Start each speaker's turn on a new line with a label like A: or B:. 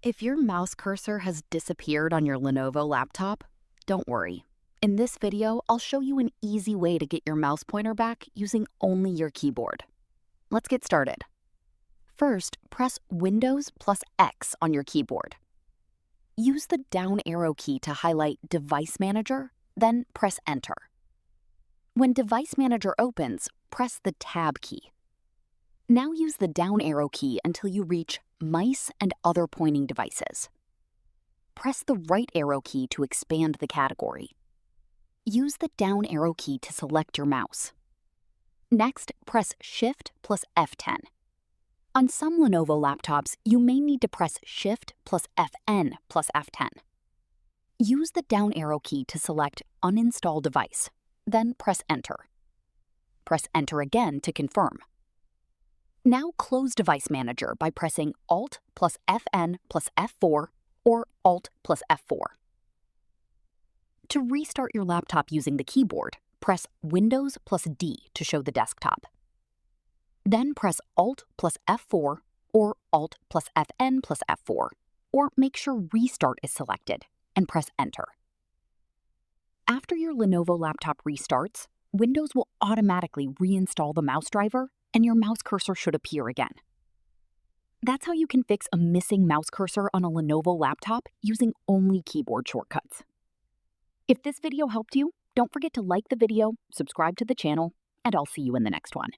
A: If your mouse cursor has disappeared on your Lenovo laptop, don't worry. In this video, I'll show you an easy way to get your mouse pointer back using only your keyboard. Let's get started. First, press Windows plus X on your keyboard. Use the down arrow key to highlight Device Manager, then press Enter. When Device Manager opens, press the Tab key. Now use the down arrow key until you reach Mice and Other Pointing Devices. Press the right arrow key to expand the category. Use the down arrow key to select your mouse. Next, press Shift plus F10. On some Lenovo laptops, you may need to press Shift plus Fn plus F10. Use the down arrow key to select Uninstall Device, then press Enter. Press Enter again to confirm. Now close Device Manager by pressing Alt plus Fn plus F4 or Alt plus F4. To restart your laptop using the keyboard, press Windows plus D to show the desktop. Then press Alt plus F4 or Alt plus Fn plus F4, or make sure Restart is selected, and press Enter. After your Lenovo laptop restarts, Windows will automatically reinstall the mouse driver and your mouse cursor should appear again. That's how you can fix a missing mouse cursor on a Lenovo laptop using only keyboard shortcuts. If this video helped you, don't forget to like the video, subscribe to the channel, and I'll see you in the next one.